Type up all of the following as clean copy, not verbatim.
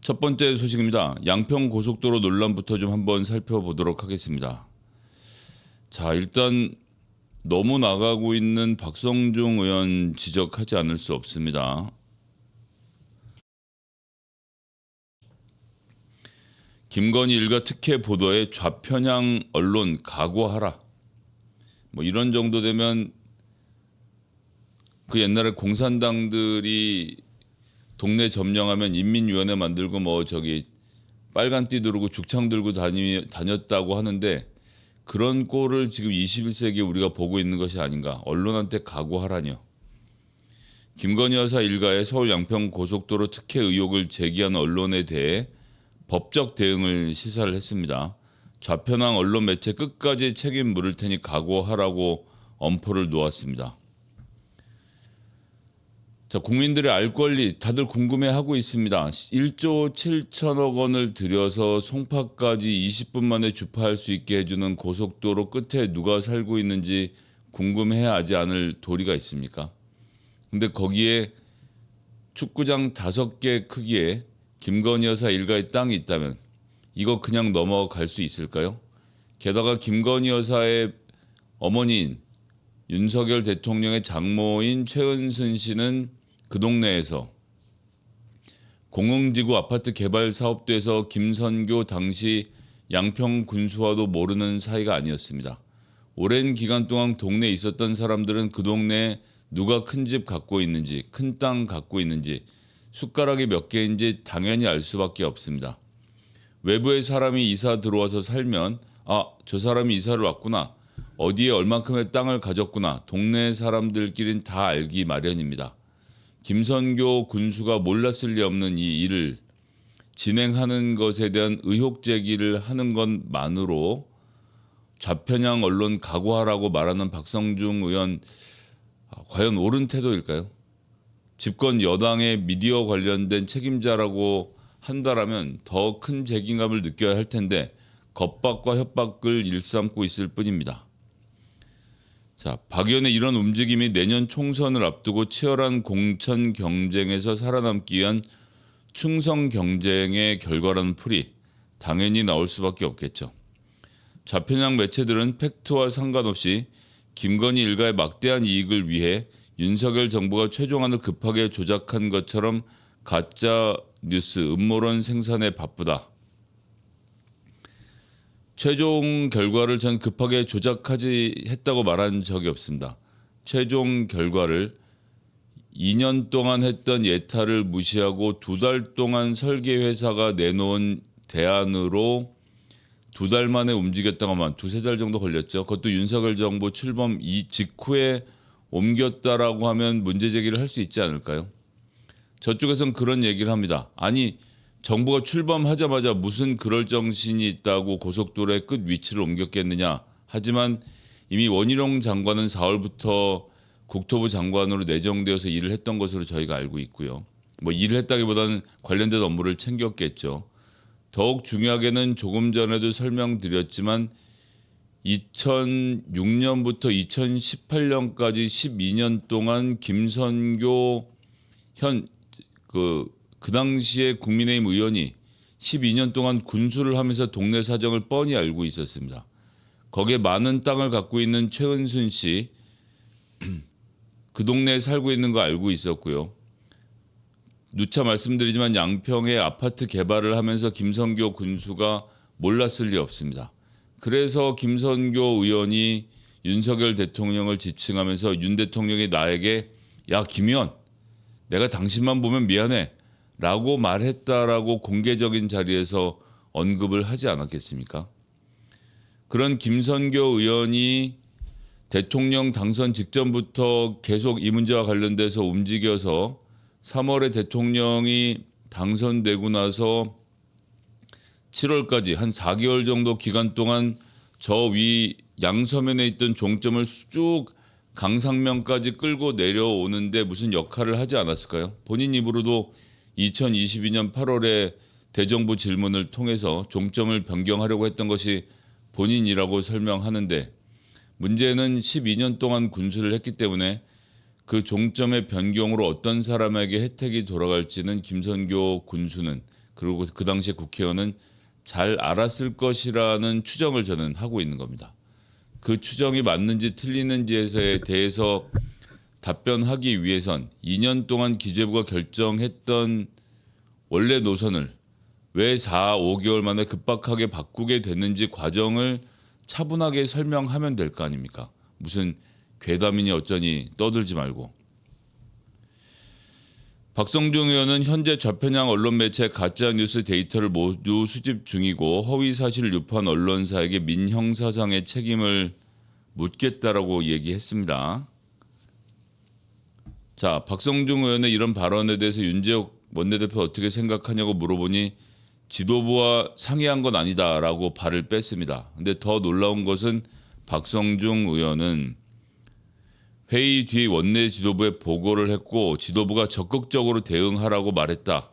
첫 번째 소식입니다. 양평 고속도로 논란부터 좀 한번 살펴보도록 하겠습니다. 자, 일단 너무 나가고 있는 박성중 의원 지적하지 않을 수 없습니다. 김건희 일가 특혜 보도에 좌편향 언론 각오하라. 뭐 이런 정도 되면 그 옛날에 공산당들이 동네 점령하면 인민위원회 만들고 뭐 저기 빨간 띠 두르고 죽창 들고 다녔다고 하는데 그런 꼴을 지금 21세기에 우리가 보고 있는 것이 아닌가. 언론한테 각오하라뇨. 김건희 여사 일가의 서울 양평 고속도로 특혜 의혹을 제기한 언론에 대해 법적 대응을 시사를 했습니다. 좌편향 언론 매체 끝까지 책임 물을 테니 각오하라고 엄포를 놓았습니다. 자, 국민들의 알 권리 다들 궁금해하고 있습니다. 1조 7천억 원을 들여서 송파까지 20분 만에 주파할 수 있게 해주는 고속도로 끝에 누가 살고 있는지 궁금해야 하지 않을 도리가 있습니까? 근데 거기에 축구장 5개 크기에 김건희 여사 일가의 땅이 있다면 이거 그냥 넘어갈 수 있을까요? 게다가 김건희 여사의 어머니인 윤석열 대통령의 장모인 최은순 씨는 그 동네에서 공흥지구 아파트 개발 사업도에서 김선교 당시 양평 군수와도 모르는 사이가 아니었습니다. 오랜 기간 동안 동네에 있었던 사람들은 그 동네에 누가 큰 집 갖고 있는지, 큰 땅 갖고 있는지, 숟가락이 몇 개인지 당연히 알 수밖에 없습니다. 외부의 사람이 이사 들어와서 살면 저 사람이 이사를 왔구나. 어디에 얼만큼의 땅을 가졌구나. 동네 사람들끼린 다 알기 마련입니다. 김선교 군수가 몰랐을 리 없는 이 일을 진행하는 것에 대한 의혹 제기를 하는 것만으로 좌편향 언론 각오하라고 말하는 박성중 의원 과연 옳은 태도일까요? 집권 여당의 미디어 관련된 책임자라고 한다라면 더 큰 책임감을 느껴야 할 텐데 겁박과 협박을 일삼고 있을 뿐입니다. 자, 박 의원의 이런 움직임이 내년 총선을 앞두고 치열한 공천 경쟁에서 살아남기 위한 충성 경쟁의 결과라는 풀이 당연히 나올 수밖에 없겠죠. 좌편향 매체들은 팩트와 상관없이 김건희 일가의 막대한 이익을 위해 윤석열 정부가 최종안을 급하게 조작한 것처럼 가짜 뉴스, 음모론 생산에 바쁘다. 최종 결과를 전 급하게 조작하지 했다고 말한 적이 없습니다. 최종 결과를 2년 동안 했던 예타를 무시하고 2달 동안 설계회사가 내놓은 대안으로 2달 만에 움직였다고 하면 2-3달 정도 걸렸죠. 그것도 윤석열 정부 출범 직후에 옮겼다라고 하면 문제 제기를 할 수 있지 않을까요? 저쪽에선 그런 얘기를 합니다. 아니 정부가 출범하자마자 무슨 그럴 정신이 있다고 고속도로의 끝 위치를 옮겼겠느냐. 하지만 이미 원희룡 장관은 4월부터 국토부 장관으로 내정되어서 일을 했던 것으로 저희가 알고 있고요. 뭐 일을 했다기보다는 관련된 업무를 챙겼겠죠. 더욱 중요하게는 조금 전에도 설명드렸지만 2006년부터 2018년까지 12년 동안 김선교 그 당시에 국민의힘 의원이 12년 동안 군수를 하면서 동네 사정을 뻔히 알고 있었습니다. 거기에 많은 땅을 갖고 있는 최은순 씨, 그 동네에 살고 있는 거 알고 있었고요. 누차 말씀드리지만 양평에 아파트 개발을 하면서 김선교 군수가 몰랐을 리 없습니다. 그래서 김선교 의원이 윤석열 대통령을 지칭하면서 윤 대통령이 나에게 야 김의원 내가 당신만 보면 미안해 라고 말했다라고 공개적인 자리에서 언급을 하지 않았겠습니까? 그런 김선교 의원이 대통령 당선 직전부터 계속 이 문제와 관련돼서 움직여서 3월에 대통령이 당선되고 나서 7월까지 한 4개월 정도 기간 동안 저 위 양서면에 있던 종점을 쭉 강상면까지 끌고 내려오는데 무슨 역할을 하지 않았을까요? 본인 입으로도 2022년 8월에 대정부 질문을 통해서 종점을 변경하려고 했던 것이 본인이라고 설명하는데 문제는 12년 동안 군수를 했기 때문에 그 종점의 변경으로 어떤 사람에게 혜택이 돌아갈지는 김선교 군수는 그리고 그 당시에 국회의원은 잘 알았을 것이라는 추정을 저는 하고 있는 겁니다. 그 추정이 맞는지 틀리는지에 대해서 답변하기 위해선 2년 동안 기재부가 결정했던 원래 노선을 왜 4, 5개월 만에 급박하게 바꾸게 됐는지 과정을 차분하게 설명하면 될 거 아닙니까? 무슨 괴담이니 어쩌니 떠들지 말고. 박성중 의원은 현재 좌편향 언론 매체 가짜뉴스 데이터를 모두 수집 중이고 허위사실을 유포한 언론사에게 민형사상의 책임을 묻겠다라고 얘기했습니다. 자, 박성중 의원의 이런 발언에 대해서 윤재욱 원내대표 어떻게 생각하냐고 물어보니 지도부와 상의한 건 아니다라고 발을 뺐습니다. 근데 더 놀라운 것은 박성중 의원은 회의 뒤 원내 지도부에 보고를 했고 지도부가 적극적으로 대응하라고 말했다.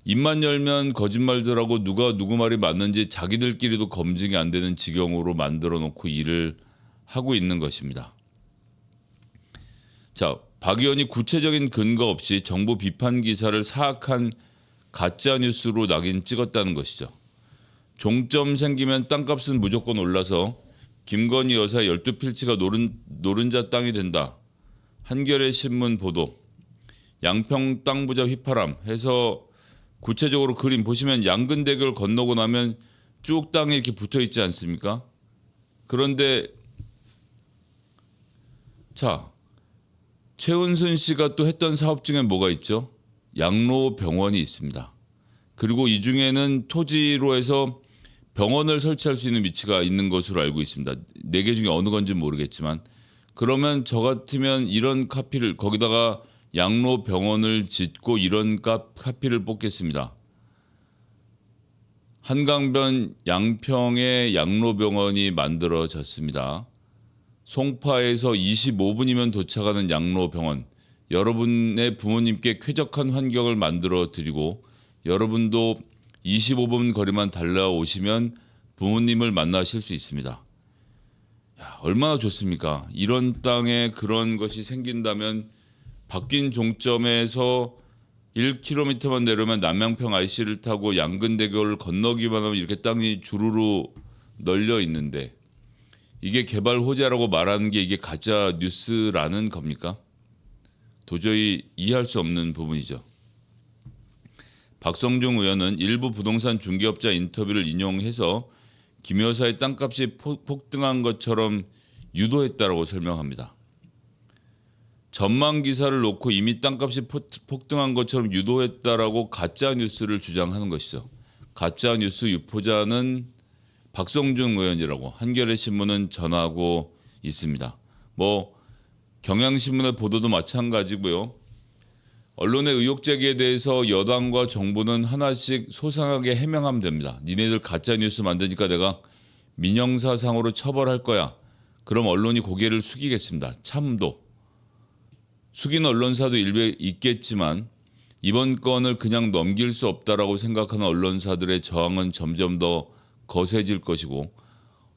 입만 열면 거짓말들하고 누가 누구 말이 맞는지 자기들끼리도 검증이 안 되는 지경으로 만들어 놓고 일을 하고 있는 것입니다. 자, 박 의원이 구체적인 근거 없이 정부 비판 기사를 사악한 가짜뉴스로 낙인 찍었다는 것이죠. 종점 생기면 땅값은 무조건 올라서 김건희 여사의 12필지가 노른자 땅이 된다. 한겨레 신문 보도. 양평 땅 부자 휘파람 해서 구체적으로 그림 보시면 양근대교를 건너고 나면 쭉 땅에 이렇게 붙어 있지 않습니까? 그런데 자, 최은순 씨가 또 했던 사업 중에 뭐가 있죠? 양로병원이 있습니다. 그리고 이 중에는 토지로 해서 병원을 설치할 수 있는 위치가 있는 것으로 알고 있습니다. 4개 중에 어느 건지 모르겠지만 그러면 저 같으면 이런 카피를 거기다가 양로병원을 짓고 이런 카피를 뽑겠습니다. 한강변 양평에 양로병원이 만들어졌습니다. 송파에서 25분이면 도착하는 양로병원. 여러분의 부모님께 쾌적한 환경을 만들어 드리고 여러분도 25분 거리만 달려오시면 부모님을 만나실 수 있습니다. 야, 얼마나 좋습니까? 이런 땅에 그런 것이 생긴다면 바뀐 종점에서 1km만 내려오면 남양평 IC를 타고 양근대교를 건너기만 하면 이렇게 땅이 주르르 널려 있는데 이게 개발 호재라고 말하는 게 이게 가짜 뉴스라는 겁니까? 도저히 이해할 수 없는 부분이죠. 박성중 의원은 일부 부동산 중개업자 인터뷰를 인용해서 김 여사의 땅값이 폭등한 것처럼 유도했다라고 설명합니다. 전망 기사를 놓고 이미 땅값이 폭등한 것처럼 유도했다라고 가짜 뉴스를 주장하는 것이죠. 가짜 뉴스 유포자는 박성중 의원이라고 한겨레 신문은 전하고 있습니다. 경향신문의 보도도 마찬가지고요. 언론의 의혹 제기에 대해서 여당과 정부는 하나씩 소상하게 해명하면 됩니다. 니네들 가짜 뉴스 만드니까 내가 민형사상으로 처벌할 거야. 그럼 언론이 고개를 숙이겠습니다. 참도. 숙인 언론사도 일부 있겠지만 이번 건을 그냥 넘길 수 없다라고 생각하는 언론사들의 저항은 점점 더 거세질 것이고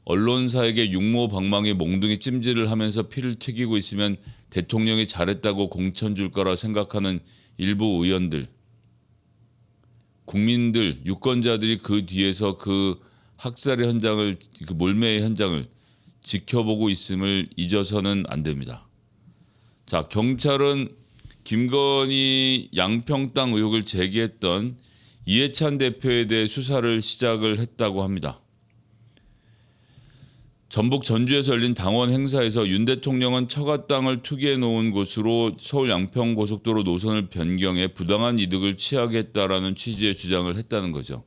언론사에게 육모방망이 몽둥이 찜질을 하면서 피를 튀기고 있으면 대통령이 잘했다고 공천 줄 거라 생각하는 일부 의원들, 국민들, 유권자들이 그 뒤에서 그 학살의 현장을, 그 몰매의 현장을 지켜보고 있음을 잊어서는 안 됩니다. 자, 경찰은 김건희 양평 땅 의혹을 제기했던 이해찬 대표에 대해 수사를 시작을 했다고 합니다. 전북 전주에서 열린 당원 행사에서 윤 대통령은 처가 땅을 투기해 놓은 곳으로 서울 양평 고속도로 노선을 변경해 부당한 이득을 취하겠다라는 취지의 주장을 했다는 거죠.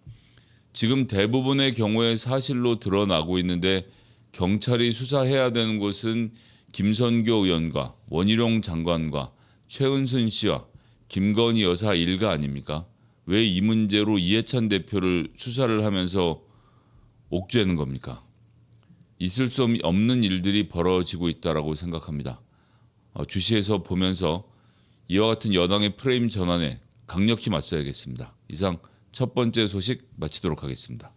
지금 대부분의 경우에 사실로 드러나고 있는데 경찰이 수사해야 되는 곳은 김선교 의원과 원희룡 장관과 최은순 씨와 김건희 여사 일가 아닙니까? 왜 이 문제로 이해찬 대표를 수사를 하면서 옥죄는 겁니까? 있을 수 없는 일들이 벌어지고 있다라고 생각합니다. 주시해서 보면서 이와 같은 여당의 프레임 전환에 강력히 맞서야겠습니다. 이상 첫 번째 소식 마치도록 하겠습니다.